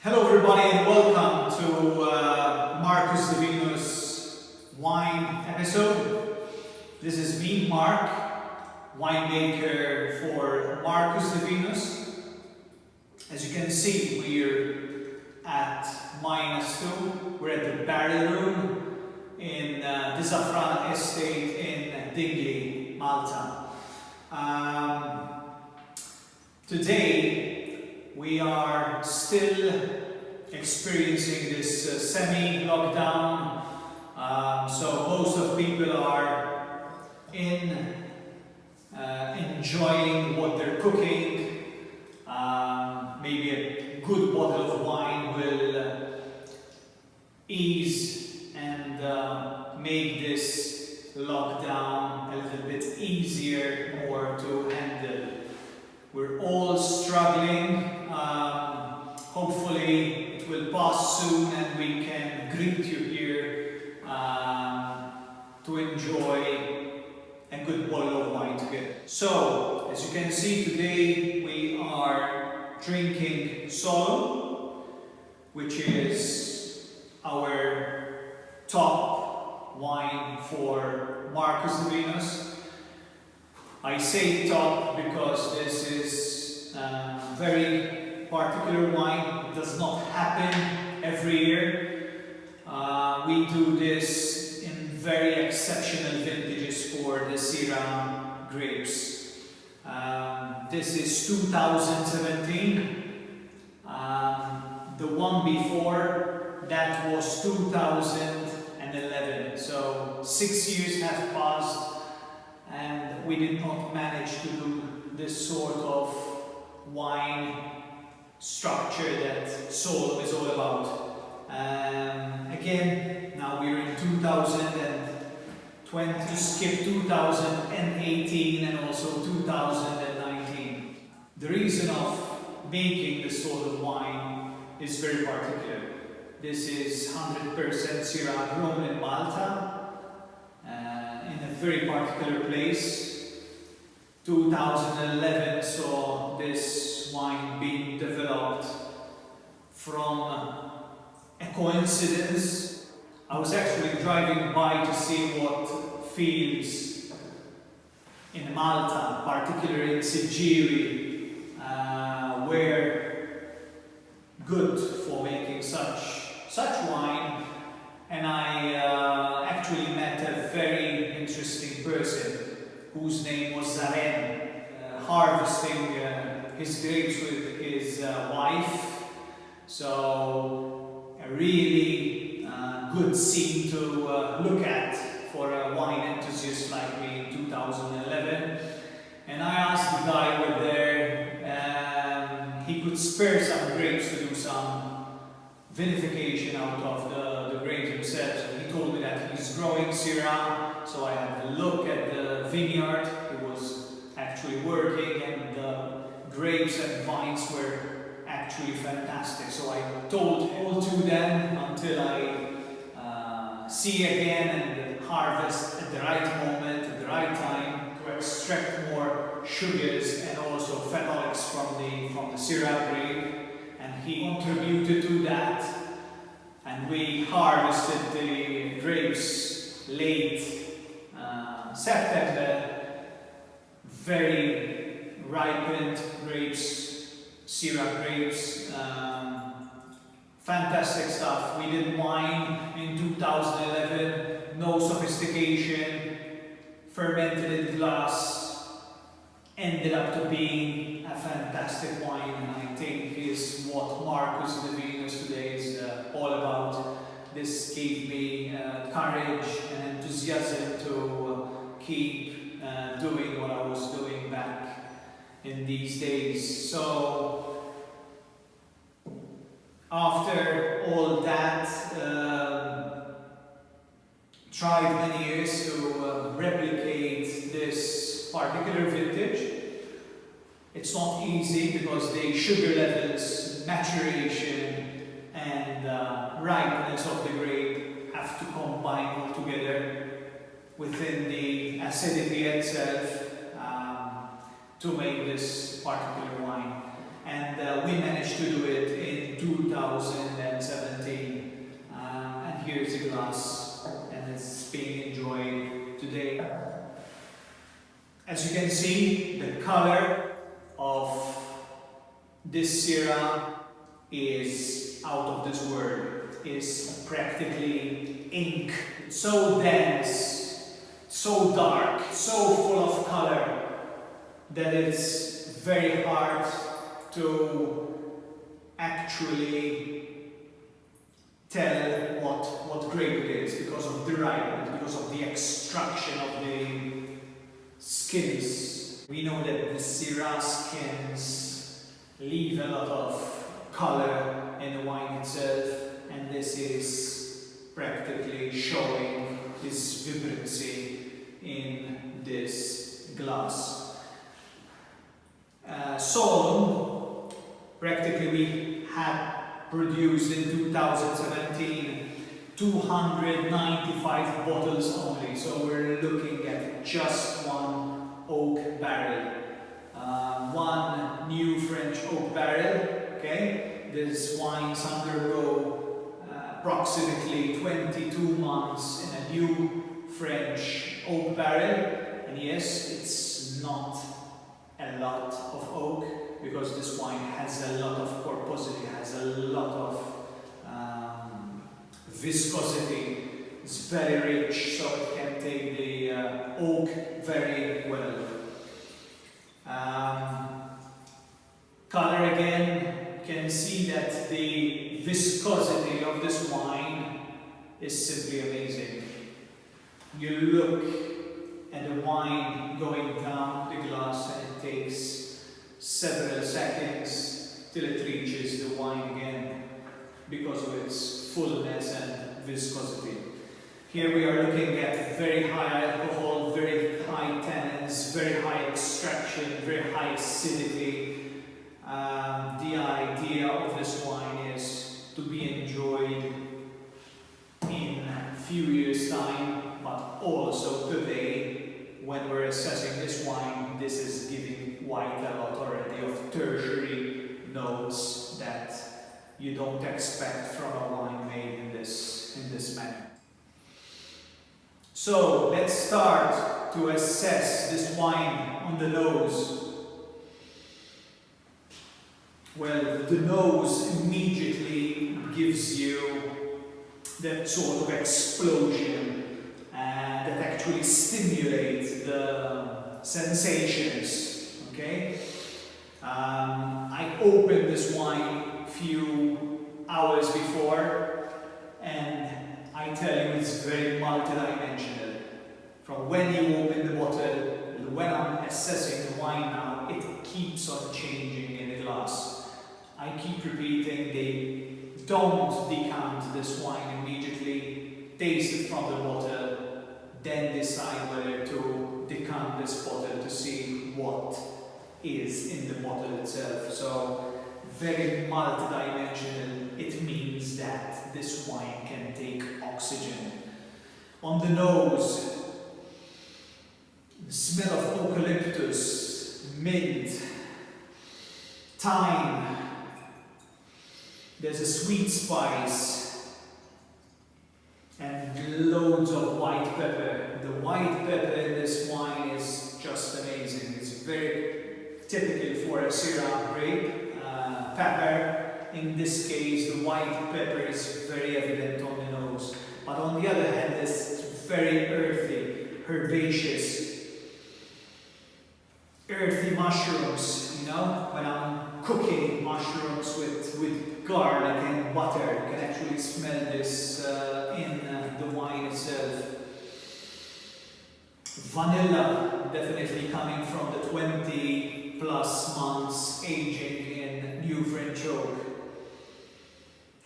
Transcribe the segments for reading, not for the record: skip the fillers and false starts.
Hello everybody and welcome to Markus Divinus wine episode. This is me, Mark, winemaker for Markus Divinus. As you can see, we're at -2. We're at the barrel room in the Safran estate in Dingley, Malta. Today we are still experiencing this semi-lockdown, so most of people are enjoying what they're cooking. Maybe a good bottle of wine will ease and make this lockdown a little bit easier, more to handle. We're all struggling. Hopefully it will pass soon and we can greet you here to enjoy a good bottle of wine together. So, as you can see today, we are drinking Solum, which is our top wine for Markus Divinus. I say top because this is very particular wine. It does not happen every year. We do this in very exceptional vintages for the Syrah grapes. This is 2017. The one before that was 2011. So 6 years have passed and we did not manage to do this sort of wine structure that Solum is all about. Again, now we're in 2020, to skip 2018 and also 2019. The reason of making this sort of wine is very particular. This is 100% Syrah grown in Malta, in a very particular place. 2011 saw this wine being developed from a coincidence. I was actually driving by to see what fields in Malta, particularly in Syrah, were good for making such wine, and I actually met a very interesting person whose name was Syrah, harvesting his grapes with his wife. So a really good scene to look at for a wine enthusiast like me in 2011. And I asked the guy whether he could spare some grapes to do some vinification out of the grapes himself. So he told me that he's growing Syrah. So I had a look at the vineyard. It was actually working and the grapes and vines were actually fantastic. So I told all to them until I see again and harvest at the right moment, at the right time, to extract more sugars and also phenolics from the Syrah grape. And he contributed to that. And we harvested the grapes late September. Very ripened grapes, Syrah grapes, fantastic stuff. We did wine in 2011, no sophistication, fermented in glass, ended up to being a fantastic wine, and I think is what Markus Divinus today is all about. This gave me courage and enthusiasm to keep doing what I was doing back in these days. So after all that, tried many years to replicate this particular vintage. It's not easy because the sugar levels, maturation and ripeness of the grape have to combine all together within the acidity itself to make this particular wine. And we managed to do it in 2000 2017. And here's the glass, and it's being enjoyed today. As you can see, the color of this Syrah is out of this world. It's practically ink. It's so dense, so dark, so full of color that it's very hard to actually tell what grape it is because of the ripeness, because of the extraction of the skins. We know that the Syrah skins leave a lot of color in the wine itself, and this is practically showing this vibrancy in this glass. Solum, practically we had produced in 2017 295 bottles only, so we're looking at just one oak barrel, one new French oak barrel. Okay, this wines undergo approximately 22 months in a new French oak barrel, and yes, it's not a lot of oak because this wine has a lot of corposity, has a lot of viscosity. It's very rich, so it can take the oak very well. Color again, you can see that the viscosity of this wine is simply amazing. You look at the wine going down the glass and it takes several seconds till it reaches the wine again because of its fullness and viscosity. Here we are looking at very high alcohol, very high tannins, very high extraction, very high acidity. The idea of this wine is to be enjoyed in a few years' time, but also today. When we're assessing this wine, this is giving quite a lot already of tertiary notes that you don't expect from a wine made in this manner. So let's start to assess this wine on the nose. Well, the nose immediately gives you that sort of explosion that actually stimulates the sensations. Okay, I opened this wine a few hours before, and I tell you it's very multidimensional. From when you open the bottle, when I'm assessing the wine now, it keeps on changing in the glass. I keep repeating, they don't decant this wine immediately, taste it from the bottle, then decide whether to decant this bottle to see what is in the bottle itself. So, very multidimensional. It means that this wine can take oxygen. On the nose, the smell of eucalyptus, mint, thyme. There's a sweet spice and loads of white pepper. The white pepper in this wine is just amazing. It's very typical for a Syrah grape. Pepper, in this case, the white pepper is very evident on the nose. But on the other hand, it's very earthy, herbaceous. Earthy mushrooms, you know, when I'm cooking mushrooms with garlic and butter, you can actually smell this in the wine itself. Vanilla, definitely coming from the 20 plus months aging in new French oak.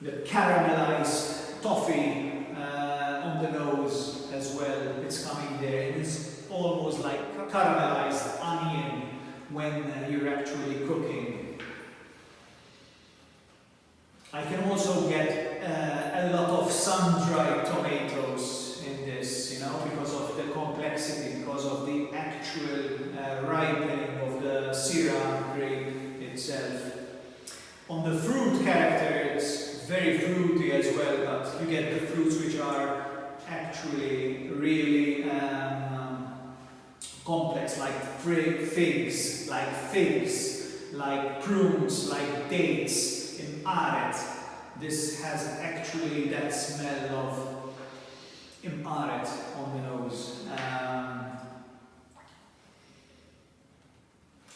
The caramelized toffee on the nose as well, it's coming there. It's almost like caramelized onion when you're actually cooking. I can also get a lot of sun-dried tomatoes in this, you know, because of the complexity, because of the actual ripening of the Syrah grape itself. On the fruit characters, very fruity as well, but you get the fruits which are actually really complex, like figs, like prunes, like dates in aret. This has actually that smell of aret on the nose.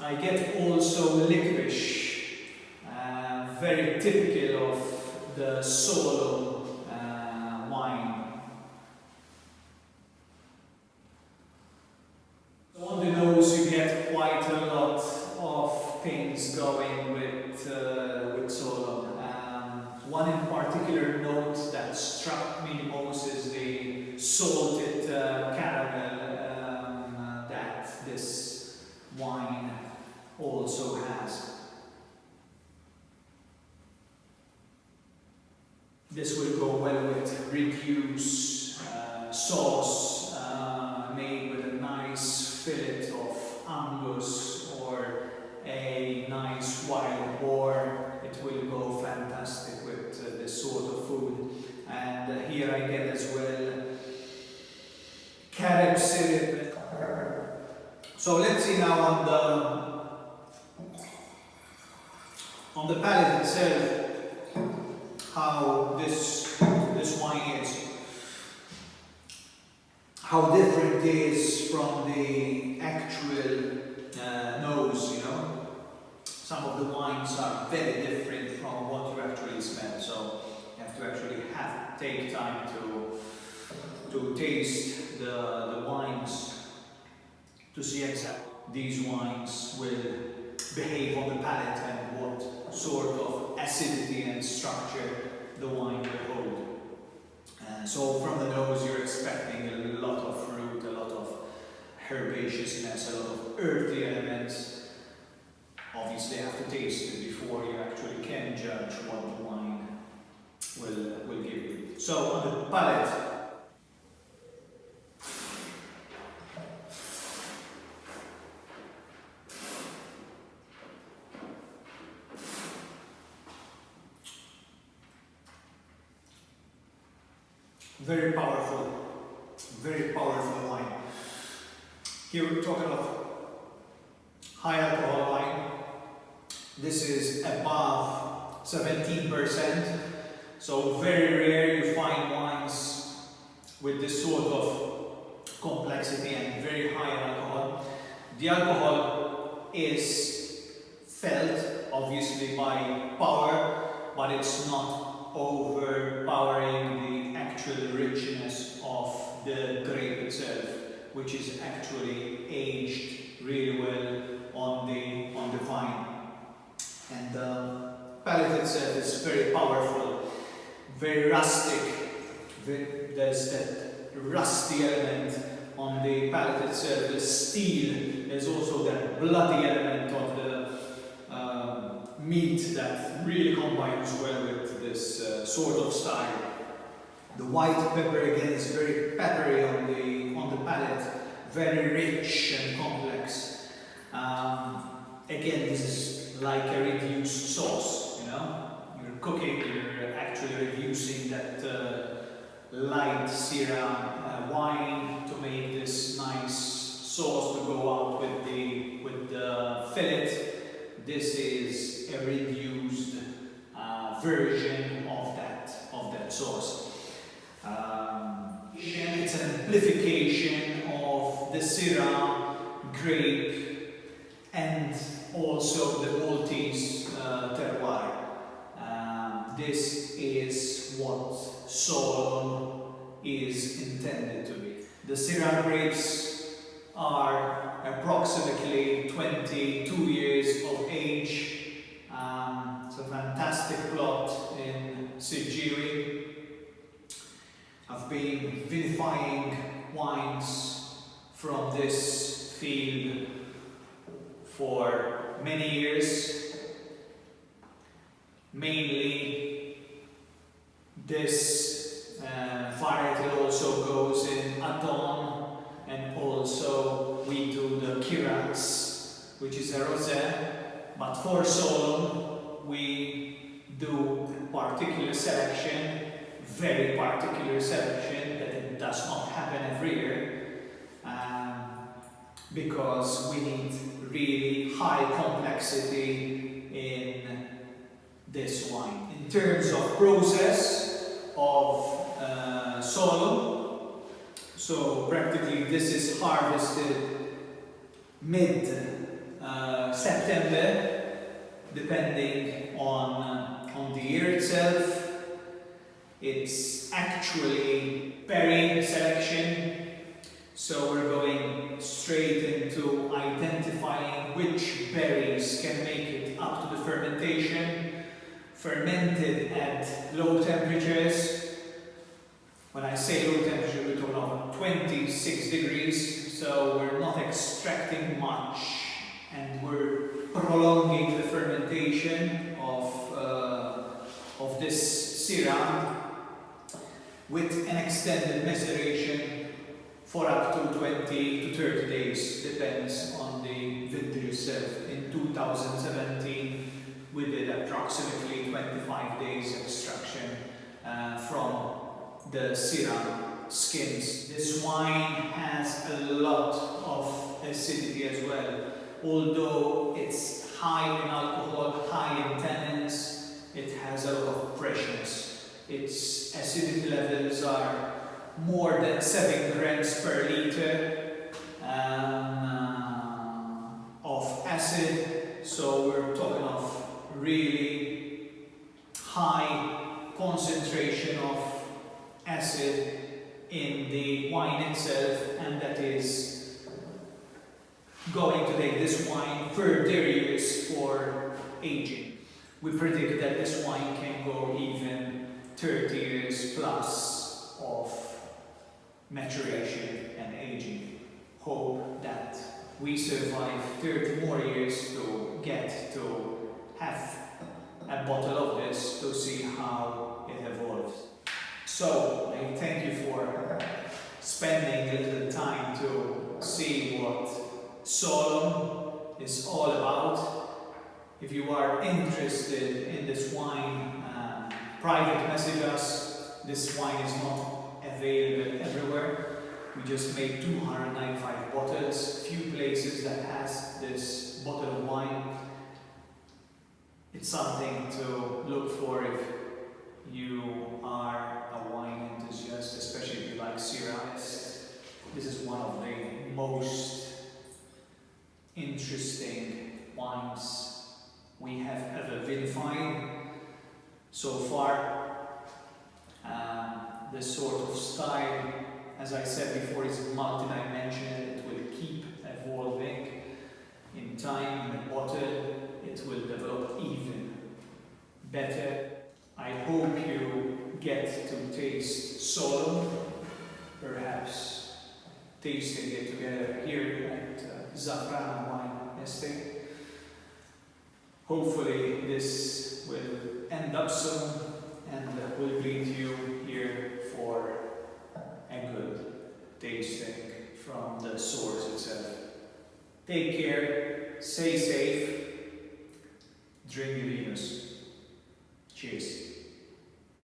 I get also licorice, very typical of the Solum wine. On the nose you get quite a lot of things going with Solum. One in particular note that struck me the most is the salted caramel that this wine also has. This will go well with reduced sauce made with a nice fillet of Angus or a nice wild boar. It will go fantastic with this sort of food. And here I get as well carob syrup. So let's see now on the palate itself how this wine is, how different it is from the actual nose, you know. Some of the wines are very different from what you actually smell, so you have to actually take time to taste the wines to see exactly these wines will behave on the palate and what sort of acidity and structure the wine will hold. So from the nose you're expecting a lot of fruit, a lot of herbaceousness, a lot of earthy elements. Obviously you have to taste it before you actually can judge what the wine will give you. So on the palate, very powerful wine. Here we're talking of high alcohol wine. This is above 17%, so very rare you find wines with this sort of complexity and very high in alcohol. The alcohol is felt obviously by power, but it's not overpowering the actual richness of the grape itself, which is actually aged really well on the vine. And the palate itself is very powerful, very rustic. There's that rusty element on the palate itself, the steel. There's also that bloody element of the meat that really combines well with this sort of style. The white pepper again is very peppery on the palate, very rich and complex. Again, this is like a reduced sauce, you know. You're cooking, you're actually reducing that light Syrah wine to make this nice sauce to go out with the fillet. This is a reduced version of that sauce. It's an amplification of the Syrah grape and also the Maltese terroir. This is what Solum is intended to be. The Syrah grapes are approximately 22 years of age. It's a fantastic plot in Syrah. I've been vinifying wines from this field for many years. Mainly this varietal also goes in Adon, and also we do the Kirax, which is a rosé, but for Solum we do particular selection, very particular selection, that it does not happen every year, because we need really high complexity in this wine. In terms of process of Solum, so practically this is harvested mid-September, depending on the year itself. It's actually berry selection, so we're going straight into identifying which berries can make it up to the fermentation, fermented at low temperatures. When I say low temperature, we're talking about 26 degrees, so we're not extracting much, and we're prolonging the fermentation of this Syrah with an extended maceration for up to 20 to 30 days, depends on the vintage itself. In 2017, we did approximately 25 days extraction from the Syrah skins. This wine has a lot of acidity as well. Although it's high in alcohol, high in tannins, it has a lot of freshness. Its acidity levels are more than 7 grams per liter of acid, so we're talking of really high concentration of acid in the wine itself, and that is going to take this wine further years for aging. We predict that this wine can go even 30 years plus of maturation and aging. Hope that we survive 30 more years to get to have a bottle of this to see how it evolves. So, I thank you for spending a little time to see what Solum is all about. If you are interested in this wine, private message us. This wine is not available everywhere. We just made 295 bottles, few places that has this bottle of wine. It's something to look for if you are a wine enthusiast, especially if you like Syrah. This is one of the most interesting wines we have ever vinified so far. This sort of style, as I said before, is multi-dimensional. It will keep evolving in time. In the bottle, it will develop even better. I hope you get to taste Solum, perhaps tasting it together here at Syrah Wine Estate. Hopefully this will end up soon and will greet you here for a good tasting from the source itself. Take care, stay safe, drink Divinus. Cheers.